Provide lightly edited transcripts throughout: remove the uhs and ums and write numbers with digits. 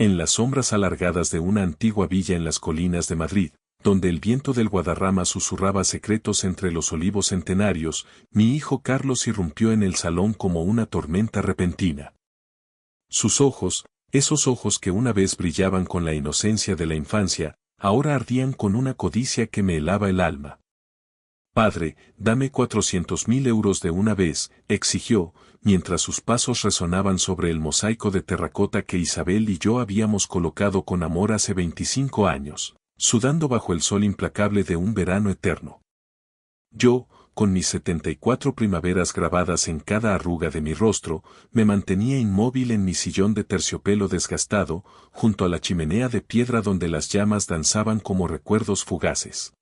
En las sombras alargadas de una antigua villa en las colinas de Madrid, donde el viento del Guadarrama susurraba secretos entre los olivos centenarios, mi hijo Carlos irrumpió en el salón como una tormenta repentina. Sus ojos, esos ojos que una vez brillaban con la inocencia de la infancia, ahora ardían con una codicia que me helaba el alma. «Padre, dame 400.000 euros de una vez», exigió, mientras sus pasos resonaban sobre el mosaico de terracota que Isabel y yo habíamos colocado con amor hace 25 años, sudando bajo el sol implacable de un verano eterno. Yo, con mis 74 primaveras grabadas en cada arruga de mi rostro, me mantenía inmóvil en mi sillón de terciopelo desgastado, junto a la chimenea de piedra donde las llamas danzaban como recuerdos fugaces.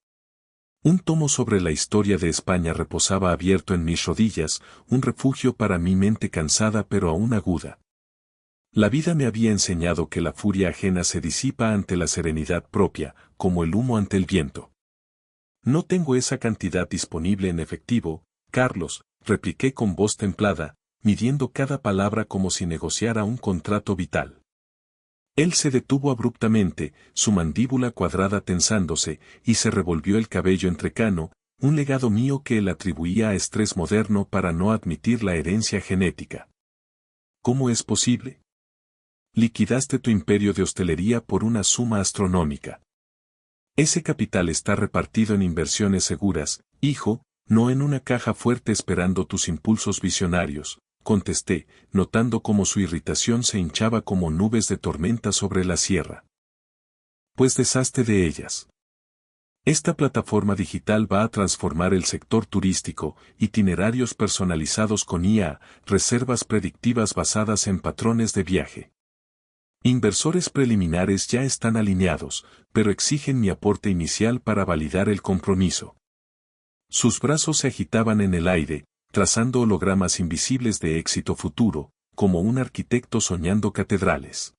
Un tomo sobre la historia de España reposaba abierto en mis rodillas, un refugio para mi mente cansada pero aún aguda. La vida me había enseñado que la furia ajena se disipa ante la serenidad propia, como el humo ante el viento. «No tengo esa cantidad disponible en efectivo, Carlos», repliqué con voz templada, midiendo cada palabra como si negociara un contrato vital. Él se detuvo abruptamente, su mandíbula cuadrada tensándose, y se revolvió el cabello entrecano, un legado mío que él atribuía a estrés moderno para no admitir la herencia genética. «¿Cómo es posible? Liquidaste tu imperio de hostelería por una suma astronómica. Ese capital está repartido en inversiones seguras, hijo, no en una caja fuerte esperando tus impulsos visionarios», contesté, notando cómo su irritación se hinchaba como nubes de tormenta sobre la sierra. «Pues deshazte de ellas. Esta plataforma digital va a transformar el sector turístico, itinerarios personalizados con IA, reservas predictivas basadas en patrones de viaje. Inversores preliminares ya están alineados, pero exigen mi aporte inicial para validar el compromiso». Sus brazos se agitaban en el aire, trazando hologramas invisibles de éxito futuro, como un arquitecto soñando catedrales.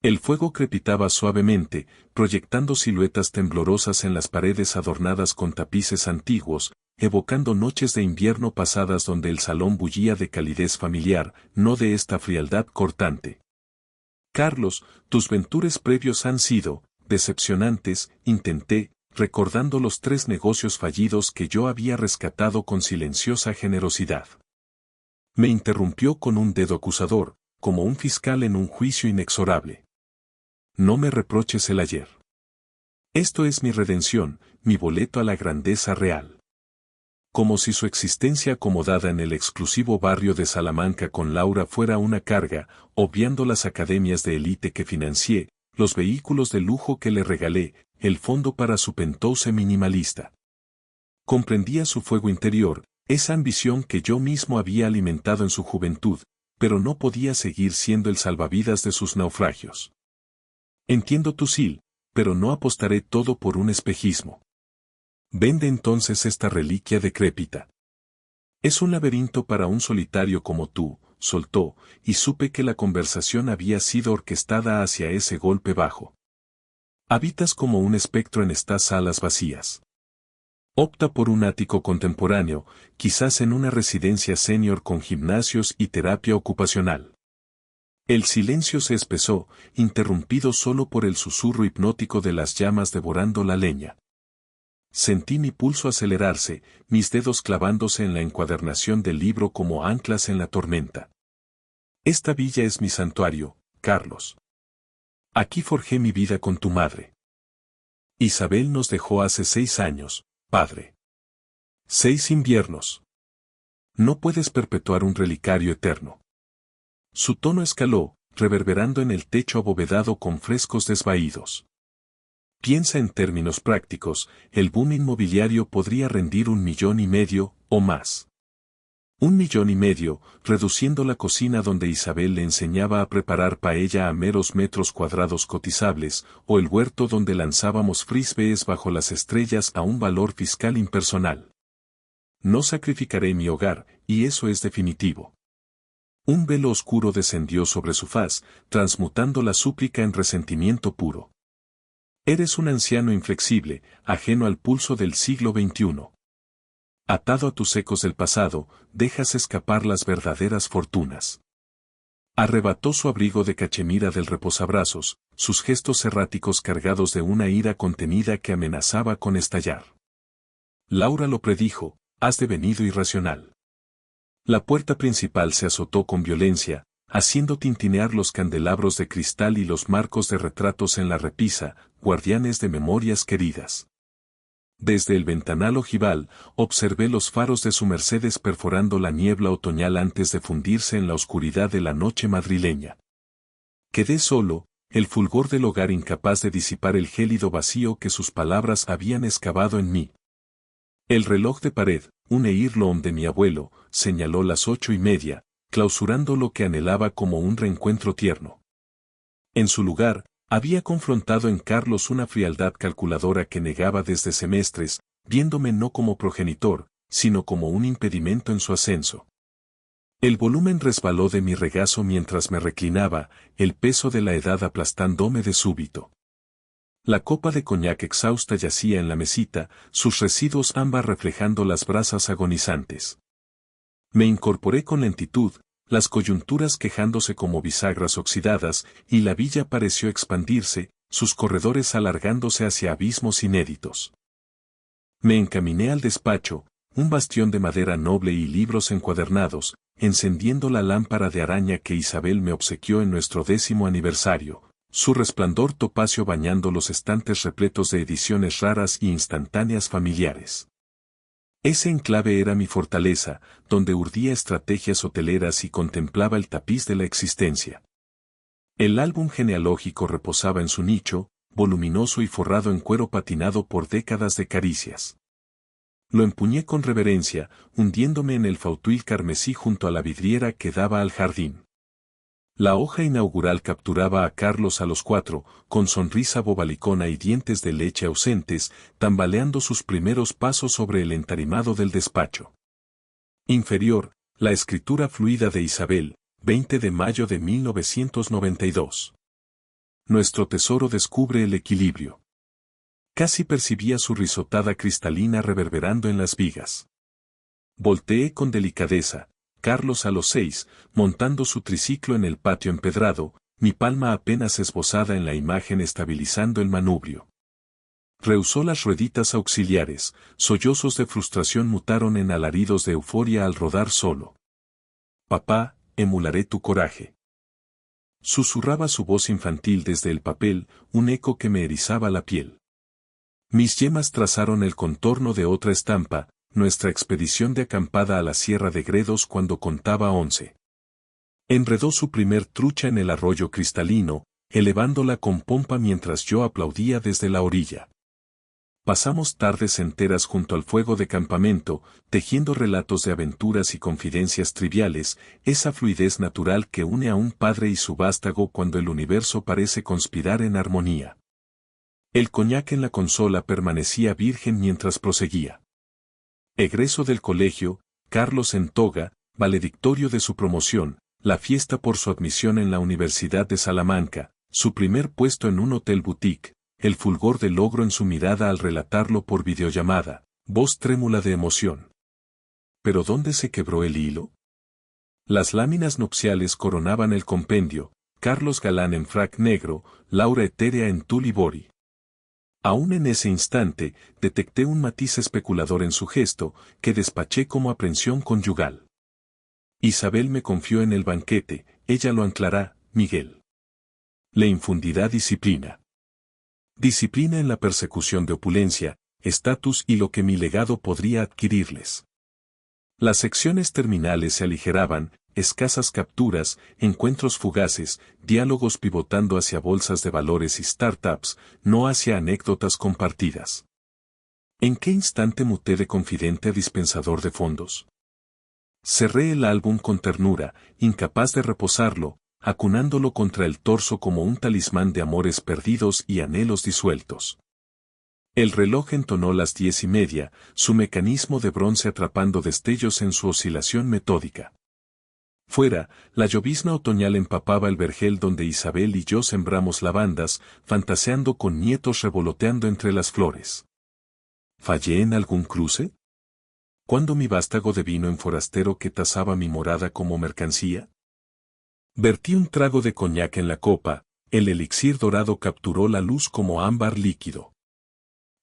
El fuego crepitaba suavemente, proyectando siluetas temblorosas en las paredes adornadas con tapices antiguos, evocando noches de invierno pasadas donde el salón bullía de calidez familiar, no de esta frialdad cortante. «Carlos, tus ventures previos han sido decepcionantes», intenté, recordando los 3 negocios fallidos que yo había rescatado con silenciosa generosidad. Me interrumpió con un dedo acusador, como un fiscal en un juicio inexorable. «No me reproches el ayer. Esto es mi redención, mi boleto a la grandeza real». Como si su existencia acomodada en el exclusivo barrio de Salamanca con Laura fuera una carga, obviando las academias de élite que financié, los vehículos de lujo que le regalé, el fondo para su penthouse minimalista. Comprendía su fuego interior, esa ambición que yo mismo había alimentado en su juventud, pero no podía seguir siendo el salvavidas de sus naufragios. «Entiendo tu sil, pero no apostaré todo por un espejismo. Vende entonces esta reliquia decrépita. Es un laberinto para un solitario como tú», soltó, y supe que la conversación había sido orquestada hacia ese golpe bajo. «Habitas como un espectro en estas salas vacías. Opta por un ático contemporáneo, quizás en una residencia senior con gimnasios y terapia ocupacional». El silencio se espesó, interrumpido solo por el susurro hipnótico de las llamas devorando la leña. Sentí mi pulso acelerarse, mis dedos clavándose en la encuadernación del libro como anclas en la tormenta. «Esta villa es mi santuario, Carlos. Aquí forjé mi vida con tu madre. Isabel nos dejó hace 6 años, padre. 6 inviernos. No puedes perpetuar un relicario eterno». Su tono escaló, reverberando en el techo abovedado con frescos desvaídos. «Piensa en términos prácticos, el boom inmobiliario podría rendir 1,5 millones o más. 1,5 millones, reduciendo la cocina donde Isabel le enseñaba a preparar paella a meros metros cuadrados cotizables, o el huerto donde lanzábamos frisbees bajo las estrellas a un valor fiscal impersonal. No sacrificaré mi hogar, y eso es definitivo». Un velo oscuro descendió sobre su faz, transmutando la súplica en resentimiento puro. «Eres un anciano inflexible, ajeno al pulso del siglo XXI. Atado a tus ecos del pasado, dejas escapar las verdaderas fortunas. Arrebató su abrigo de cachemira del reposabrazos, sus gestos erráticos cargados de una ira contenida que amenazaba con estallar. Laura lo predijo, has devenido irracional. La puerta principal se azotó con violencia, haciendo tintinear los candelabros de cristal y los marcos de retratos en la repisa, guardianes de memorias queridas. Desde el ventanal ojival, observé los faros de su Mercedes perforando la niebla otoñal antes de fundirse en la oscuridad de la noche madrileña. Quedé solo, el fulgor del hogar incapaz de disipar el gélido vacío que sus palabras habían excavado en mí. El reloj de pared, un Earlom de mi abuelo, señaló las 8:30, clausurando lo que anhelaba como un reencuentro tierno. En su lugar, había confrontado en Carlos una frialdad calculadora que negaba desde semestres, viéndome no como progenitor, sino como un impedimento en su ascenso. El volumen resbaló de mi regazo mientras me reclinaba, el peso de la edad aplastándome de súbito. La copa de coñac exhausta yacía en la mesita, sus residuos ámbar reflejando las brasas agonizantes. Me incorporé con lentitud, las coyunturas quejándose como bisagras oxidadas, y la villa pareció expandirse, sus corredores alargándose hacia abismos inéditos. Me encaminé al despacho, un bastión de madera noble y libros encuadernados, encendiendo la lámpara de araña que Isabel me obsequió en nuestro 10º aniversario, su resplandor topacio bañando los estantes repletos de ediciones raras y instantáneas familiares. Ese enclave era mi fortaleza, donde urdía estrategias hoteleras y contemplaba el tapiz de la existencia. El álbum genealógico reposaba en su nicho, voluminoso y forrado en cuero patinado por décadas de caricias. Lo empuñé con reverencia, hundiéndome en el fautuil carmesí junto a la vidriera que daba al jardín. La hoja inaugural capturaba a Carlos a los 4, con sonrisa bobalicona y dientes de leche ausentes, tambaleando sus primeros pasos sobre el entarimado del despacho. Inferior, la escritura fluida de Isabel, 20 de mayo de 1992. Nuestro tesoro descubre el equilibrio. Casi percibía su risotada cristalina reverberando en las vigas. Volteé con delicadeza. Carlos a los 6, montando su triciclo en el patio empedrado, mi palma apenas esbozada en la imagen estabilizando el manubrio. Rehusó las rueditas auxiliares, sollozos de frustración mutaron en alaridos de euforia al rodar solo. Papá, emularé tu coraje. Susurraba su voz infantil desde el papel, un eco que me erizaba la piel. Mis yemas trazaron el contorno de otra estampa, nuestra expedición de acampada a la Sierra de Gredos cuando contaba 11. Enredó su primer trucha en el arroyo cristalino, elevándola con pompa mientras yo aplaudía desde la orilla. Pasamos tardes enteras junto al fuego de campamento, tejiendo relatos de aventuras y confidencias triviales, esa fluidez natural que une a un padre y su vástago cuando el universo parece conspirar en armonía. El coñac en la consola permanecía virgen mientras proseguía. Egreso del colegio, Carlos en toga, valedictorio de su promoción, la fiesta por su admisión en la Universidad de Salamanca, su primer puesto en un hotel boutique, el fulgor de logro en su mirada al relatarlo por videollamada, voz trémula de emoción. ¿Pero dónde se quebró el hilo? Las láminas nupciales coronaban el compendio, Carlos galán en frac negro, Laura etérea en tul y bori. Aún en ese instante, detecté un matiz especulador en su gesto, que despaché como aprensión conyugal. Isabel me confió en el banquete, ella lo anclará, Miguel. Le infundirá disciplina. Disciplina en la persecución de opulencia, estatus y lo que mi legado podría adquirirles. Las secciones terminales se aligeraban, escasas capturas, encuentros fugaces, diálogos pivotando hacia bolsas de valores y startups, no hacia anécdotas compartidas. ¿En qué instante muté de confidente a dispensador de fondos? Cerré el álbum con ternura, incapaz de reposarlo, acunándolo contra el torso como un talismán de amores perdidos y anhelos disueltos. El reloj entonó las 10:30, su mecanismo de bronce atrapando destellos en su oscilación metódica. Fuera, la llovizna otoñal empapaba el vergel donde Isabel y yo sembramos lavandas, fantaseando con nietos revoloteando entre las flores. ¿Fallé en algún cruce? ¿Cuándo mi vástago devino en forastero que tasaba mi morada como mercancía? Vertí un trago de coñac en la copa, el elixir dorado capturó la luz como ámbar líquido.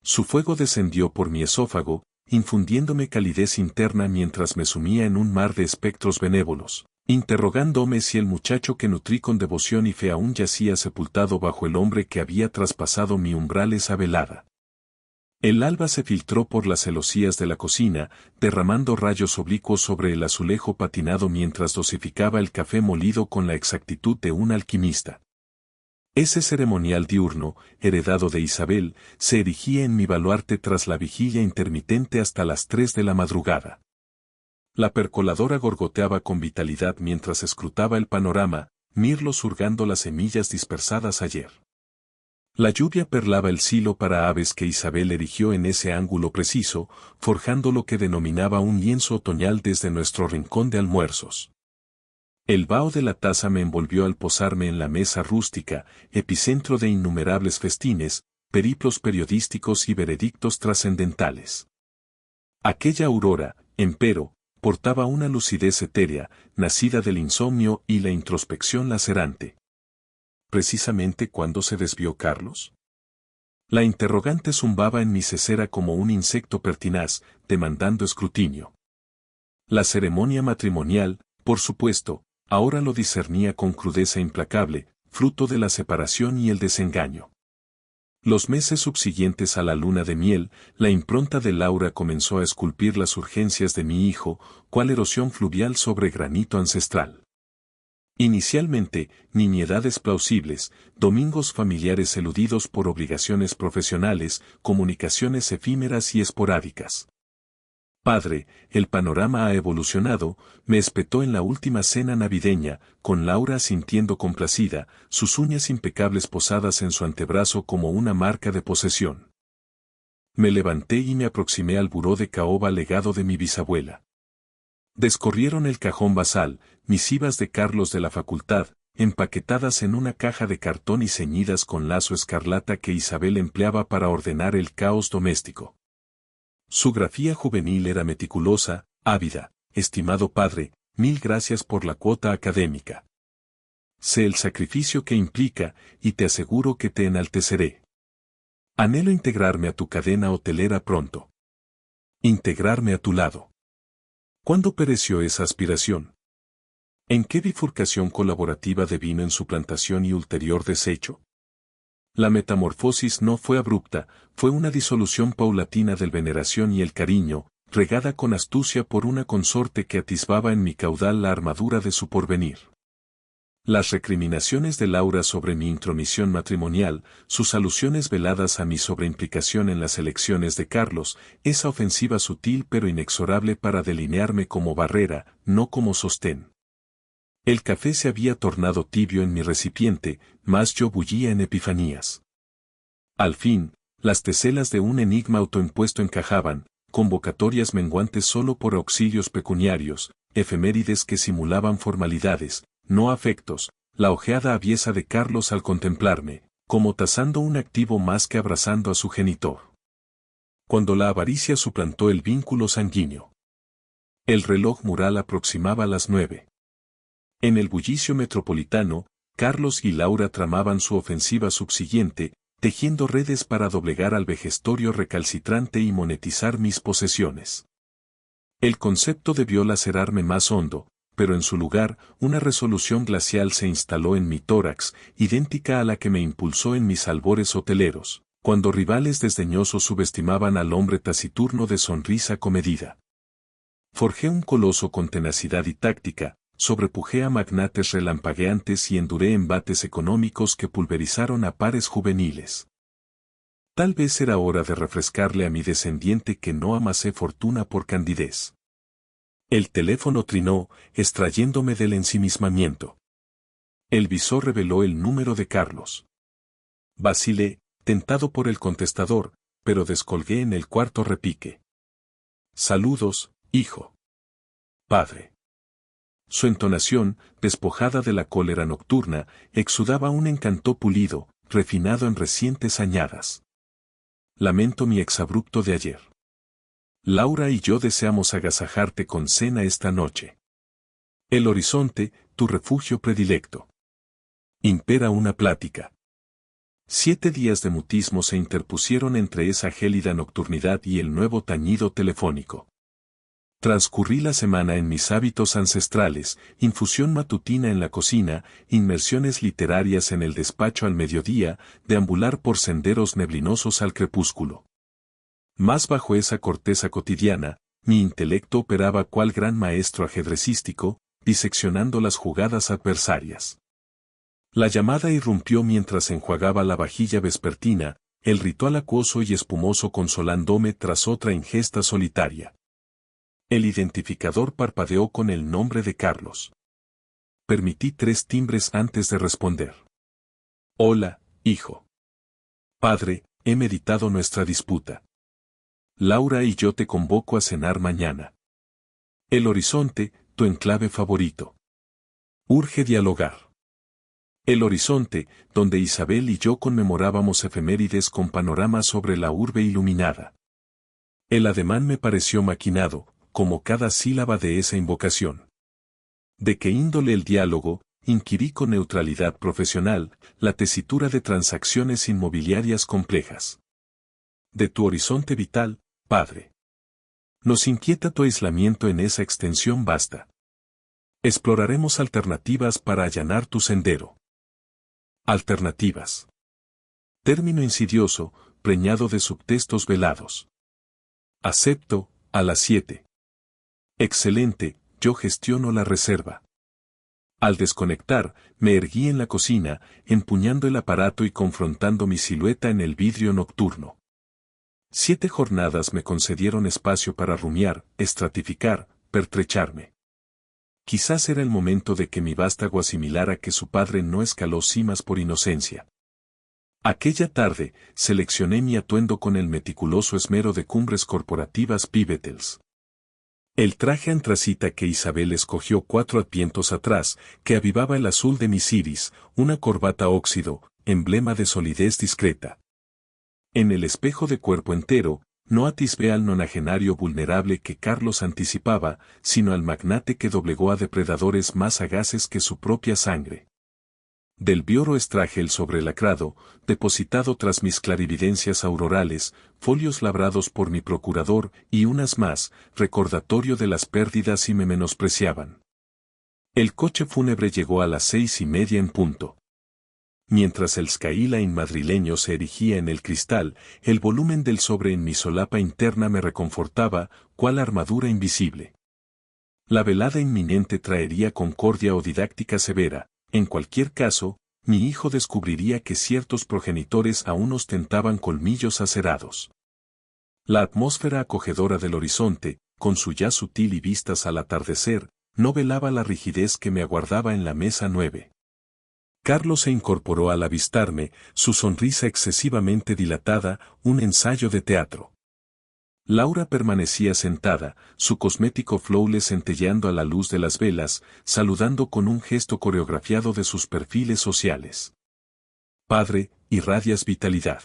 Su fuego descendió por mi esófago, infundiéndome calidez interna mientras me sumía en un mar de espectros benévolos, interrogándome si el muchacho que nutrí con devoción y fe aún yacía sepultado bajo el hombre que había traspasado mi umbral esa velada. El alba se filtró por las celosías de la cocina, derramando rayos oblicuos sobre el azulejo patinado mientras dosificaba el café molido con la exactitud de un alquimista. Ese ceremonial diurno, heredado de Isabel, se erigía en mi baluarte tras la vigilia intermitente hasta las 3 de la madrugada. La percoladora gorgoteaba con vitalidad mientras escrutaba el panorama, mirlos hurgando las semillas dispersadas ayer. La lluvia perlaba el silo para aves que Isabel erigió en ese ángulo preciso, forjando lo que denominaba un lienzo otoñal desde nuestro rincón de almuerzos. El vaho de la taza me envolvió al posarme en la mesa rústica, epicentro de innumerables festines, periplos periodísticos y veredictos trascendentales. Aquella aurora, empero, portaba una lucidez etérea, nacida del insomnio y la introspección lacerante. ¿Precisamente cuándo se desvió Carlos? La interrogante zumbaba en mi cesera como un insecto pertinaz, demandando escrutinio. La ceremonia matrimonial, por supuesto, ahora lo discernía con crudeza implacable, fruto de la separación y el desengaño. Los meses subsiguientes a la luna de miel, la impronta de Laura comenzó a esculpir las urgencias de mi hijo, cual erosión fluvial sobre granito ancestral. Inicialmente, nimiedades plausibles, domingos familiares eludidos por obligaciones profesionales, comunicaciones efímeras y esporádicas. Padre, el panorama ha evolucionado, me espetó en la última cena navideña, con Laura sintiendo complacida, sus uñas impecables posadas en su antebrazo como una marca de posesión. Me levanté y me aproximé al buró de caoba legado de mi bisabuela. Descorrieron el cajón basal, misivas de Carlos de la facultad, empaquetadas en una caja de cartón y ceñidas con lazo escarlata que Isabel empleaba para ordenar el caos doméstico. Su grafía juvenil era meticulosa, ávida: estimado padre, 1000 gracias por la cuota académica. Sé el sacrificio que implica, y te aseguro que te enalteceré. Anhelo integrarme a tu cadena hotelera pronto. Integrarme a tu lado. ¿Cuándo pereció esa aspiración? ¿En qué bifurcación colaborativa devino en su plantación y ulterior desecho? La metamorfosis no fue abrupta, fue una disolución paulatina del veneración y el cariño, regada con astucia por una consorte que atisbaba en mi caudal la armadura de su porvenir. Las recriminaciones de Laura sobre mi intromisión matrimonial, sus alusiones veladas a mi sobreimplicación en las elecciones de Carlos, esa ofensiva sutil pero inexorable para delinearme como barrera, no como sostén. El café se había tornado tibio en mi recipiente, mas yo bullía en epifanías. Al fin, las teselas de un enigma autoimpuesto encajaban, convocatorias menguantes solo por auxilios pecuniarios, efemérides que simulaban formalidades, no afectos, la ojeada aviesa de Carlos al contemplarme, como tasando un activo más que abrazando a su genitor. Cuando la avaricia suplantó el vínculo sanguíneo. El reloj mural aproximaba las 9. En el bullicio metropolitano, Carlos y Laura tramaban su ofensiva subsiguiente, tejiendo redes para doblegar al vejestorio recalcitrante y monetizar mis posesiones. El concepto debió lacerarme más hondo, pero en su lugar, una resolución glacial se instaló en mi tórax, idéntica a la que me impulsó en mis albores hoteleros, cuando rivales desdeñosos subestimaban al hombre taciturno de sonrisa comedida. Forjé un coloso con tenacidad y táctica, sobrepujé a magnates relampagueantes y enduré embates económicos que pulverizaron a pares juveniles. Tal vez era hora de refrescarle a mi descendiente que no amasé fortuna por candidez. El teléfono trinó, extrayéndome del ensimismamiento. El visor reveló el número de Carlos. Vacilé, tentado por el contestador, pero descolgué en el cuarto repique. Saludos, hijo. Padre. Su entonación, despojada de la cólera nocturna, exudaba un encanto pulido, refinado en recientes añadas. Lamento mi exabrupto de ayer. Laura y yo deseamos agasajarte con cena esta noche. El horizonte, tu refugio predilecto. Impera una plática. 7 días de mutismo se interpusieron entre esa gélida nocturnidad y el nuevo tañido telefónico. Transcurrí la semana en mis hábitos ancestrales, infusión matutina en la cocina, inmersiones literarias en el despacho al mediodía, deambular por senderos neblinosos al crepúsculo. Más bajo esa corteza cotidiana, mi intelecto operaba cual gran maestro ajedrecístico, diseccionando las jugadas adversarias. La llamada irrumpió mientras enjuagaba la vajilla vespertina, el ritual acuoso y espumoso consolándome tras otra ingesta solitaria. El identificador parpadeó con el nombre de Carlos. Permití 3 timbres antes de responder. Hola, hijo. Padre, he meditado nuestra disputa. Laura y yo te convoco a cenar mañana. El horizonte, tu enclave favorito. Urge dialogar. El horizonte, donde Isabel y yo conmemorábamos efemérides con panoramas sobre la urbe iluminada. El ademán me pareció maquinado, como cada sílaba de esa invocación. ¿De qué índole el diálogo? Inquirí con neutralidad profesional, la tesitura de transacciones inmobiliarias complejas. De tu horizonte vital, padre. Nos inquieta tu aislamiento en esa extensión vasta. Exploraremos alternativas para allanar tu sendero. Alternativas. Término insidioso, preñado de subtextos velados. Acepto, a las 7. Excelente, yo gestiono la reserva. Al desconectar, me erguí en la cocina, empuñando el aparato y confrontando mi silueta en el vidrio nocturno. 7 jornadas me concedieron espacio para rumiar, estratificar, pertrecharme. Quizás era el momento de que mi vástago asimilara que su padre no escaló cimas por inocencia. Aquella tarde, seleccioné mi atuendo con el meticuloso esmero de cumbres corporativas Pivetels. El traje antracita que Isabel escogió 4 advientos atrás, que avivaba el azul de mis iris, una corbata óxido, emblema de solidez discreta. En el espejo de cuerpo entero, no atisbé al nonagenario vulnerable que Carlos anticipaba, sino al magnate que doblegó a depredadores más sagaces que su propia sangre. Del bioro extraje el sobrelacrado, depositado tras mis clarividencias aurorales, folios labrados por mi procurador y unas más, recordatorio de las pérdidas y me menospreciaban. El coche fúnebre llegó a las 6:30 en punto. Mientras el skyline madrileño se erigía en el cristal, el volumen del sobre en mi solapa interna me reconfortaba, cual armadura invisible. La velada inminente traería concordia o didáctica severa. En cualquier caso, mi hijo descubriría que ciertos progenitores aún ostentaban colmillos acerados. La atmósfera acogedora del horizonte, con su ya sutil y vistas al atardecer, no velaba la rigidez que me aguardaba en la mesa 9. Carlos se incorporó al avistarme, su sonrisa excesivamente dilatada, un ensayo de teatro. Laura permanecía sentada, su cosmético flawless centelleando a la luz de las velas, saludando con un gesto coreografiado de sus perfiles sociales. Padre, irradias vitalidad.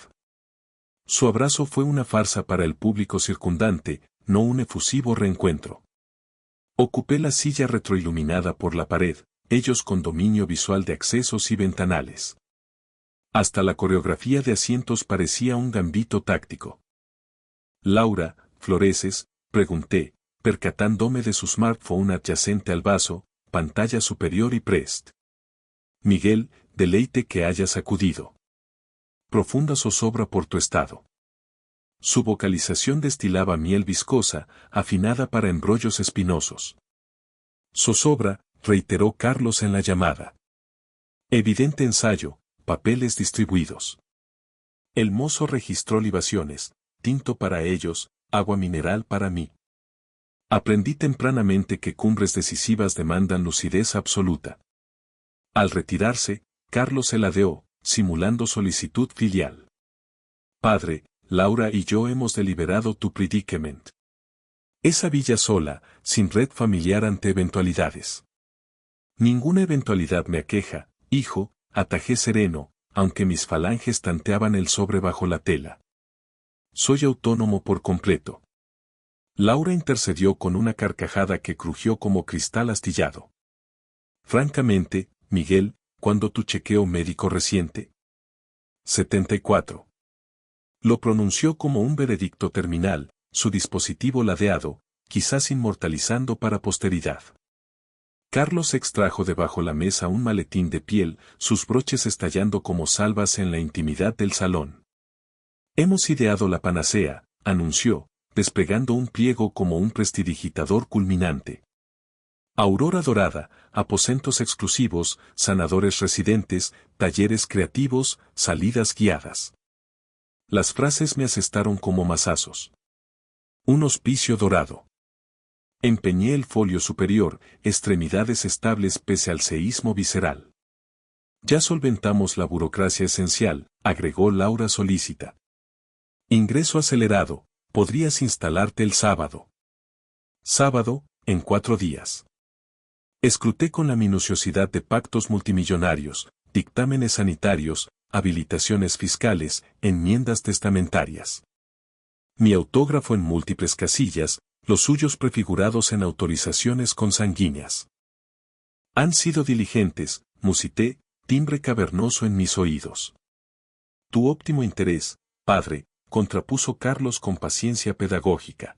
Su abrazo fue una farsa para el público circundante, no un efusivo reencuentro. Ocupé la silla retroiluminada por la pared, ellos con dominio visual de accesos y ventanales. Hasta la coreografía de asientos parecía un gambito táctico. Laura, ¿floreces?, pregunté, percatándome de su smartphone adyacente al vaso, pantalla superior y prest. Miguel, deleite que hayas acudido. Profunda zozobra por tu estado. Su vocalización destilaba miel viscosa, afinada para embrollos espinosos. Zozobra, reiteró Carlos en la llamada. Evidente ensayo, papeles distribuidos. El mozo registró libaciones, tinto para ellos, agua mineral para mí. Aprendí tempranamente que cumbres decisivas demandan lucidez absoluta. Al retirarse, Carlos se ladeó, simulando solicitud filial. Padre, Laura y yo hemos deliberado tu predicament. Esa villa sola, sin red familiar ante eventualidades. Ninguna eventualidad me aqueja, hijo, atajé sereno, aunque mis falanges tanteaban el sobre bajo la tela. Soy autónomo por completo. Laura intercedió con una carcajada que crujió como cristal astillado. Francamente, Miguel, ¿cuándo tu chequeo médico reciente? 74. Lo pronunció como un veredicto terminal, su dispositivo ladeado, quizás inmortalizando para posteridad. Carlos extrajo debajo la mesa un maletín de piel, sus broches estallando como salvas en la intimidad del salón. Hemos ideado la panacea, anunció, desplegando un pliego como un prestidigitador culminante. Aurora dorada, aposentos exclusivos, sanadores residentes, talleres creativos, salidas guiadas. Las frases me asestaron como mazazos. Un hospicio dorado. Empeñé el folio superior, extremidades estables pese al seísmo visceral. Ya solventamos la burocracia esencial, agregó Laura solícita. Ingreso acelerado, podrías instalarte el sábado. Sábado, en 4 días. Escruté con la minuciosidad de pactos multimillonarios, dictámenes sanitarios, habilitaciones fiscales, enmiendas testamentarias. Mi autógrafo en múltiples casillas, los suyos prefigurados en autorizaciones consanguíneas. Han sido diligentes, musité, timbre cavernoso en mis oídos. Tu óptimo interés, padre, contrapuso Carlos con paciencia pedagógica.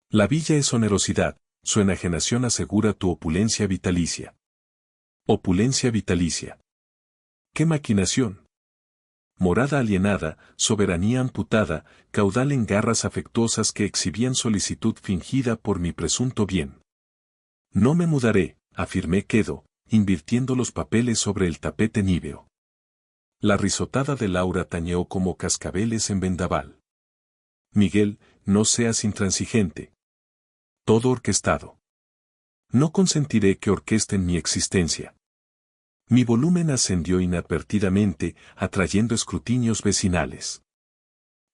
La villa es onerosidad, su enajenación asegura tu opulencia vitalicia. Opulencia vitalicia. ¡Qué maquinación! Morada alienada, soberanía amputada, caudal en garras afectuosas que exhibían solicitud fingida por mi presunto bien. No me mudaré, afirmé quedo, invirtiendo los papeles sobre el tapete níveo. La risotada de Laura tañeó como cascabeles en vendaval. Miguel, no seas intransigente. Todo orquestado. No consentiré que orquesten mi existencia. Mi volumen ascendió inadvertidamente, atrayendo escrutinios vecinales.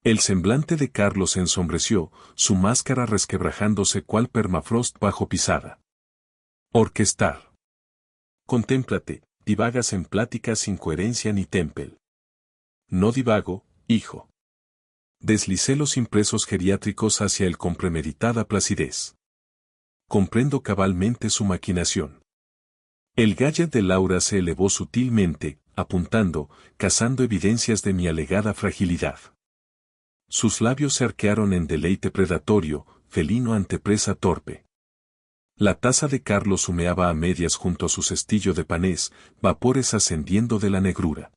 El semblante de Carlos se ensombreció, su máscara resquebrajándose cual permafrost bajo pisada. Orquestar. Contémplate, divagas en pláticas sin coherencia ni tempel. No divago, hijo. Deslicé los impresos geriátricos hacia el con premeditada placidez. Comprendo cabalmente su maquinación. El gadget de Laura se elevó sutilmente, apuntando, cazando evidencias de mi alegada fragilidad. Sus labios se arquearon en deleite predatorio, felino ante presa torpe. La taza de Carlos humeaba a medias junto a su cestillo de panés, vapores ascendiendo de la negrura.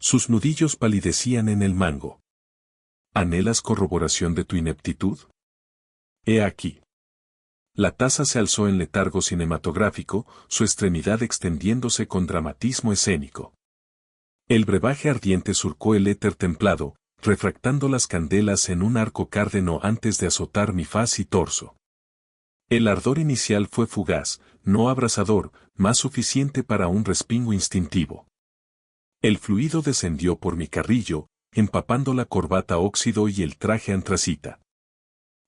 Sus nudillos palidecían en el mango. ¿Anhelas corroboración de tu ineptitud? He aquí. La taza se alzó en letargo cinematográfico, su extremidad extendiéndose con dramatismo escénico. El brebaje ardiente surcó el éter templado, refractando las candelas en un arco cárdeno antes de azotar mi faz y torso. El ardor inicial fue fugaz, no abrasador, más suficiente para un respingo instintivo. El fluido descendió por mi carrillo, empapando la corbata óxido y el traje antracita.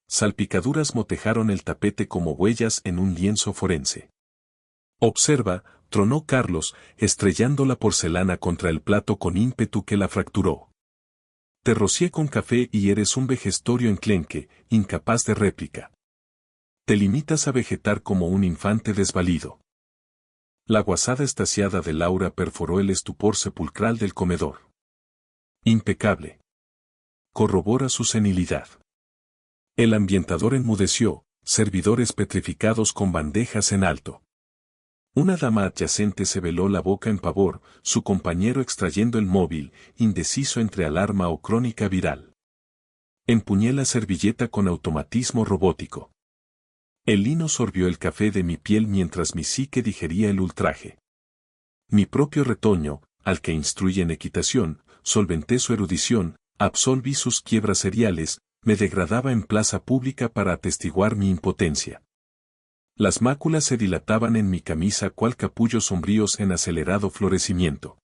Salpicaduras motejaron el tapete como huellas en un lienzo forense. Observa, tronó Carlos, estrellando la porcelana contra el plato con ímpetu que la fracturó. Te rocié con café y eres un vejestorio enclenque, incapaz de réplica. Te limitas a vegetar como un infante desvalido. La guasada estaciada de Laura perforó el estupor sepulcral del comedor. Impecable. Corrobora su senilidad. El ambientador enmudeció, servidores petrificados con bandejas en alto. Una dama adyacente se veló la boca en pavor, su compañero extrayendo el móvil, indeciso entre alarma o crónica viral. Empuñé la servilleta con automatismo robótico. El lino sorbió el café de mi piel mientras mi psique digería el ultraje. Mi propio retoño, al que instruí en equitación, solventé su erudición, absolví sus quiebras seriales, me degradaba en plaza pública para atestiguar mi impotencia. Las máculas se dilataban en mi camisa cual capullos sombríos en acelerado florecimiento.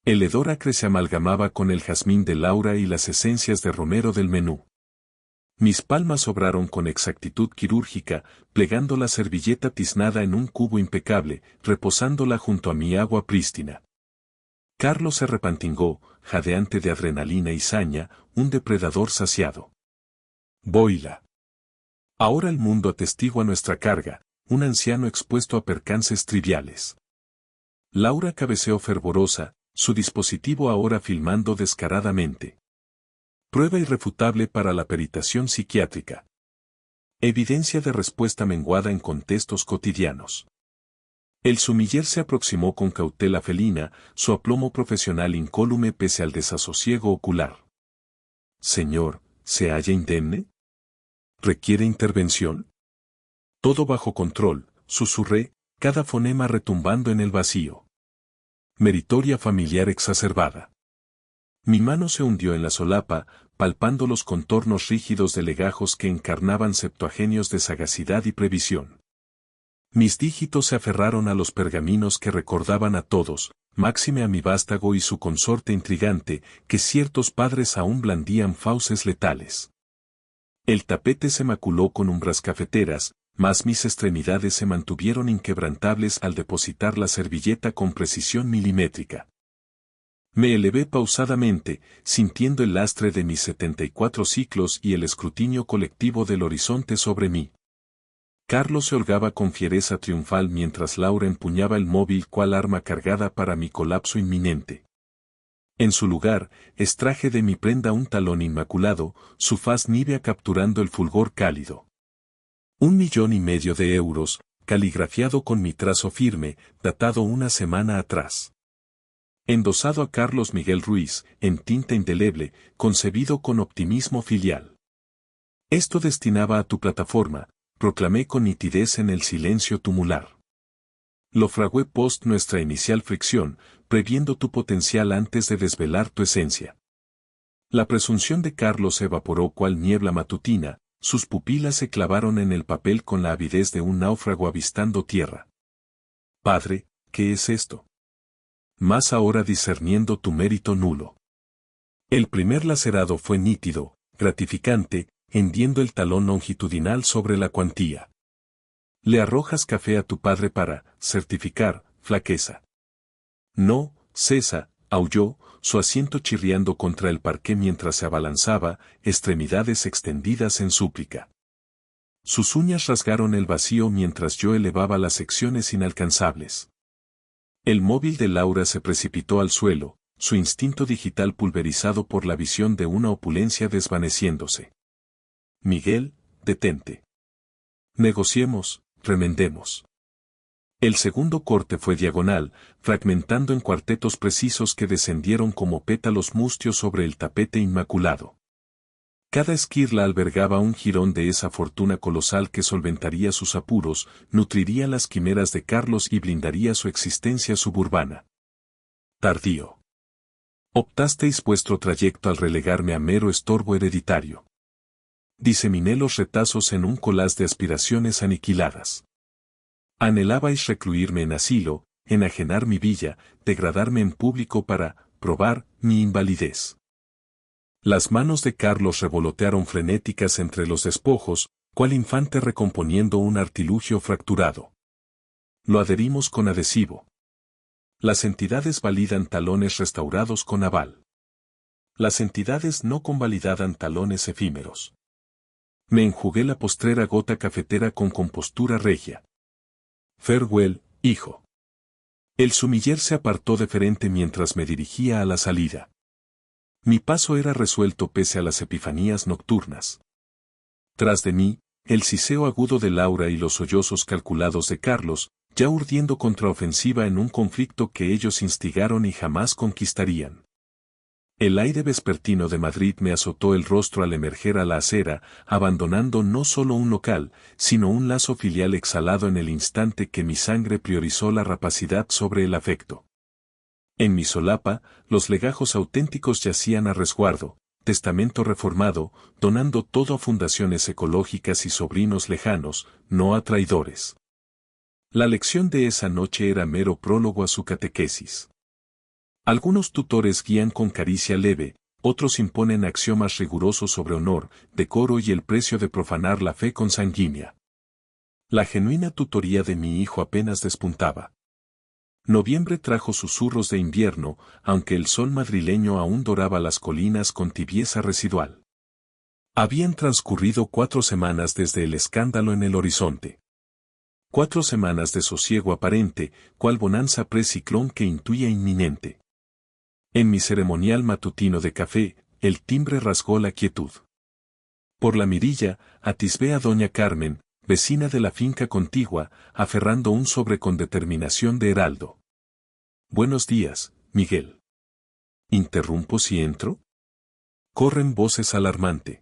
El hedor acre se amalgamaba con el jazmín de Laura y las esencias de romero del menú. Mis palmas obraron con exactitud quirúrgica, plegando la servilleta tiznada en un cubo impecable, reposándola junto a mi agua prístina. Carlos se repantingó, jadeante de adrenalina y saña, un depredador saciado. Boila. Ahora el mundo atestigua nuestra carga, un anciano expuesto a percances triviales. Laura cabeceó fervorosa, su dispositivo ahora filmando descaradamente. Prueba irrefutable para la peritación psiquiátrica. Evidencia de respuesta menguada en contextos cotidianos. El sumiller se aproximó con cautela felina, su aplomo profesional incólume pese al desasosiego ocular. Señor, ¿se halla indemne? ¿Requiere intervención? Todo bajo control, susurré, cada fonema retumbando en el vacío. Meritoria familiar exacerbada. Mi mano se hundió en la solapa, palpando los contornos rígidos de legajos que encarnaban septuagenios de sagacidad y previsión. Mis dígitos se aferraron a los pergaminos que recordaban a todos, máxime a mi vástago y su consorte intrigante, que ciertos padres aún blandían fauces letales. El tapete se maculó con umbras cafeteras, mas mis extremidades se mantuvieron inquebrantables al depositar la servilleta con precisión milimétrica. Me elevé pausadamente, sintiendo el lastre de mis 74 ciclos y el escrutinio colectivo del horizonte sobre mí. Carlos se holgaba con fiereza triunfal mientras Laura empuñaba el móvil cual arma cargada para mi colapso inminente. En su lugar, extraje de mi prenda un talón inmaculado, su faz nívea capturando el fulgor cálido. 1,5 millones de euros, caligrafiado con mi trazo firme, datado una semana atrás. Endosado a Carlos Miguel Ruiz, en tinta indeleble, concebido con optimismo filial. Esto destinaba a tu plataforma, proclamé con nitidez en el silencio tumular. Lo fragué post nuestra inicial fricción, previendo tu potencial antes de desvelar tu esencia. La presunción de Carlos se evaporó cual niebla matutina, sus pupilas se clavaron en el papel con la avidez de un náufrago avistando tierra. Padre, ¿qué es esto? Más ahora discerniendo tu mérito nulo. El primer lacerado fue nítido, gratificante, hendiendo el talón longitudinal sobre la cuantía. Le arrojas café a tu padre para certificar flaqueza. No, César, aulló, su asiento chirriando contra el parqué mientras se abalanzaba, extremidades extendidas en súplica. Sus uñas rasgaron el vacío mientras yo elevaba las secciones inalcanzables. El móvil de Laura se precipitó al suelo, su instinto digital pulverizado por la visión de una opulencia desvaneciéndose. Miguel, detente. Negociemos, remendemos. El segundo corte fue diagonal, fragmentando en cuartetos precisos que descendieron como pétalos mustios sobre el tapete inmaculado. Cada esquirla albergaba un jirón de esa fortuna colosal que solventaría sus apuros, nutriría las quimeras de Carlos y blindaría su existencia suburbana. Tardío. Optasteis vuestro trayecto al relegarme a mero estorbo hereditario. Diseminé los retazos en un collage de aspiraciones aniquiladas. Anhelabais recluirme en asilo, enajenar mi villa, degradarme en público para probar mi invalidez. Las manos de Carlos revolotearon frenéticas entre los despojos, cual infante recomponiendo un artilugio fracturado. Lo adherimos con adhesivo. Las entidades validan talones restaurados con aval. Las entidades no convalidaban talones efímeros. Me enjugué la postrera gota cafetera con compostura regia. Farewell, hijo. El sumiller se apartó deferente mientras me dirigía a la salida. Mi paso era resuelto pese a las epifanías nocturnas. Tras de mí, el siseo agudo de Laura y los sollozos calculados de Carlos, ya urdiendo contraofensiva en un conflicto que ellos instigaron y jamás conquistarían. El aire vespertino de Madrid me azotó el rostro al emerger a la acera, abandonando no solo un local, sino un lazo filial exhalado en el instante que mi sangre priorizó la rapacidad sobre el afecto. En mi solapa, los legajos auténticos yacían a resguardo, testamento reformado, donando todo a fundaciones ecológicas y sobrinos lejanos, no a traidores. La lección de esa noche era mero prólogo a su catequesis. Algunos tutores guían con caricia leve, otros imponen axiomas rigurosos sobre honor, decoro y el precio de profanar la fe consanguínea. La genuina tutoría de mi hijo apenas despuntaba. Noviembre trajo susurros de invierno, aunque el sol madrileño aún doraba las colinas con tibieza residual. Habían transcurrido 4 semanas desde el escándalo en el horizonte. 4 semanas de sosiego aparente, cual bonanza preciclón que intuía inminente. En mi ceremonial matutino de café, el timbre rasgó la quietud. Por la mirilla, atisbé a doña Carmen, vecina de la finca contigua, aferrando un sobre con determinación de heraldo. Buenos días, Miguel. ¿Interrumpo si entro? Corren voces alarmante.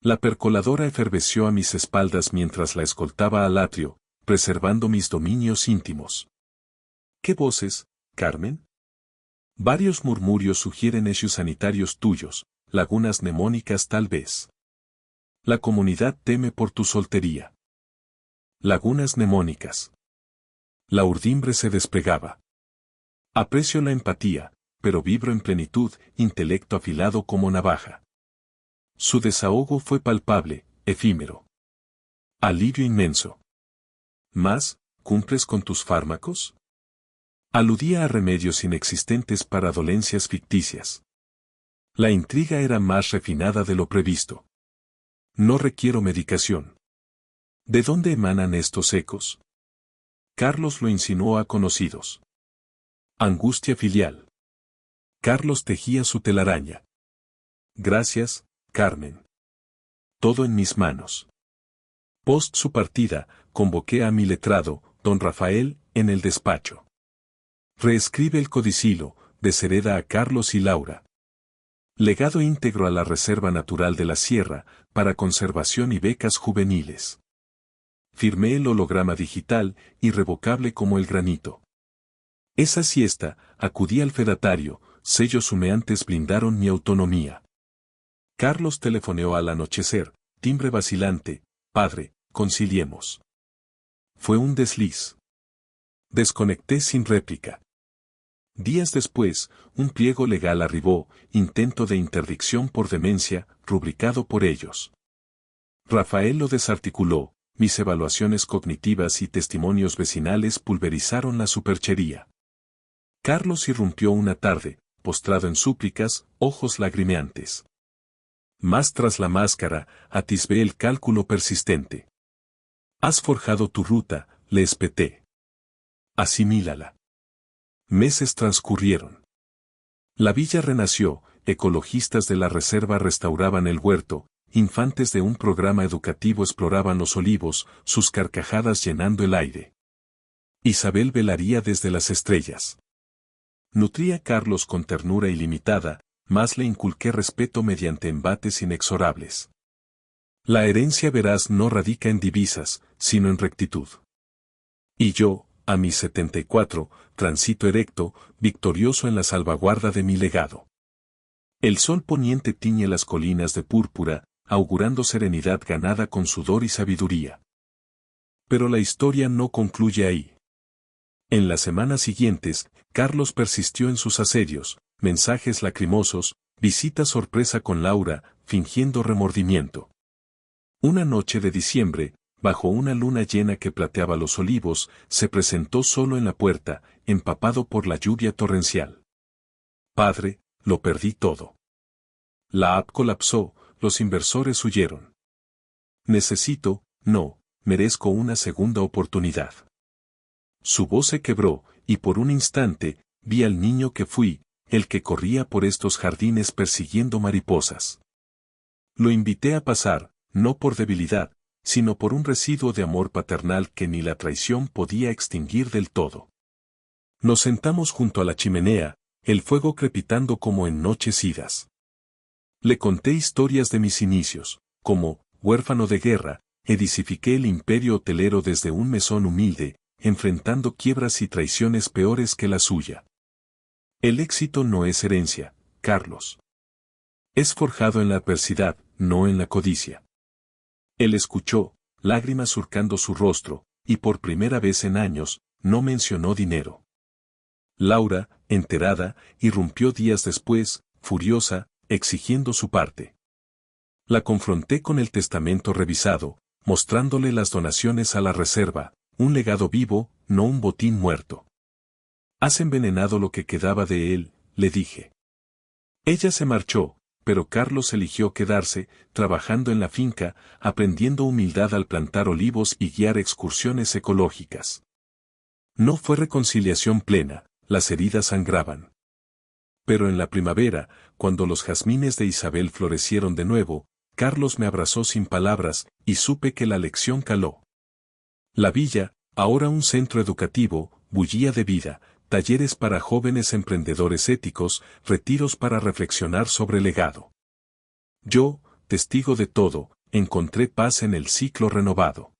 La percoladora eferveció a mis espaldas mientras la escoltaba al atrio, preservando mis dominios íntimos. ¿Qué voces, Carmen? Varios murmurios sugieren hechos sanitarios tuyos, lagunas mnemónicas tal vez. La comunidad teme por tu soltería. Lagunas mnemónicas. La urdimbre se desplegaba. Aprecio la empatía, pero vibro en plenitud, intelecto afilado como navaja. Su desahogo fue palpable, efímero. Alivio inmenso. ¿Más, cumples con tus fármacos? Aludía a remedios inexistentes para dolencias ficticias. La intriga era más refinada de lo previsto. No requiero medicación. ¿De dónde emanan estos ecos? Carlos lo insinuó a conocidos. Angustia filial. Carlos tejía su telaraña. Gracias, Carmen. Todo en mis manos. Post su partida, convoqué a mi letrado, don Rafael, en el despacho. Reescribe el codicilo, deshereda a Carlos y Laura. Legado íntegro a la Reserva Natural de la Sierra, para conservación y becas juveniles. Firmé el holograma digital, irrevocable como el granito. Esa siesta, acudí al fedatario, sellos humeantes blindaron mi autonomía. Carlos telefoneó al anochecer, timbre vacilante, padre, conciliemos. Fue un desliz. Desconecté sin réplica. Días después, un pliego legal arribó, intento de interdicción por demencia, rubricado por ellos. Rafael lo desarticuló, mis evaluaciones cognitivas y testimonios vecinales pulverizaron la superchería. Carlos irrumpió una tarde, postrado en súplicas, ojos lagrimeantes. Más tras la máscara, atisbé el cálculo persistente. Has forjado tu ruta, le espeté. Asimílala. Meses transcurrieron. La villa renació, ecologistas de la reserva restauraban el huerto, infantes de un programa educativo exploraban los olivos, sus carcajadas llenando el aire. Isabel velaría desde las estrellas. Nutría a Carlos con ternura ilimitada, más le inculqué respeto mediante embates inexorables. La herencia veraz no radica en divisas, sino en rectitud. Y yo, a mis 74, transito erecto, victorioso en la salvaguarda de mi legado. El sol poniente tiñe las colinas de púrpura, augurando serenidad ganada con sudor y sabiduría. Pero la historia no concluye ahí. En las semanas siguientes, Carlos persistió en sus asedios, mensajes lacrimosos, visita sorpresa con Laura, fingiendo remordimiento. Una noche de diciembre, bajo una luna llena que plateaba los olivos, se presentó solo en la puerta, empapado por la lluvia torrencial. Padre, lo perdí todo. La app colapsó, los inversores huyeron. Merezco una segunda oportunidad. Su voz se quebró, y por un instante, vi al niño que fui, el que corría por estos jardines persiguiendo mariposas. Lo invité a pasar, no por debilidad, sino por un residuo de amor paternal que ni la traición podía extinguir del todo. Nos sentamos junto a la chimenea, el fuego crepitando como en noches idas. Le conté historias de mis inicios, como, huérfano de guerra, edifiqué el imperio hotelero desde un mesón humilde, enfrentando quiebras y traiciones peores que la suya. El éxito no es herencia, Carlos. Es forjado en la adversidad, no en la codicia. Él escuchó, lágrimas surcando su rostro, y por primera vez en años, no mencionó dinero. Laura, enterada, irrumpió días después, furiosa, exigiendo su parte. La confronté con el testamento revisado, mostrándole las donaciones a la reserva, un legado vivo, no un botín muerto. Has envenenado lo que quedaba de él, le dije. Ella se marchó, pero Carlos eligió quedarse, trabajando en la finca, aprendiendo humildad al plantar olivos y guiar excursiones ecológicas. No fue reconciliación plena, las heridas sangraban. Pero en la primavera, cuando los jazmines de Isabel florecieron de nuevo, Carlos me abrazó sin palabras, y supe que la lección caló. La villa, ahora un centro educativo, bullía de vida, talleres para jóvenes emprendedores éticos, retiros para reflexionar sobre el legado. Yo, testigo de todo, encontré paz en el ciclo renovado.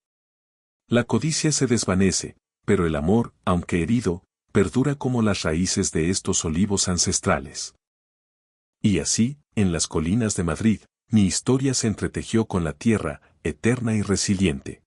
La codicia se desvanece, pero el amor, aunque herido, perdura como las raíces de estos olivos ancestrales. Y así, en las colinas de Madrid, mi historia se entretejió con la tierra, eterna y resiliente.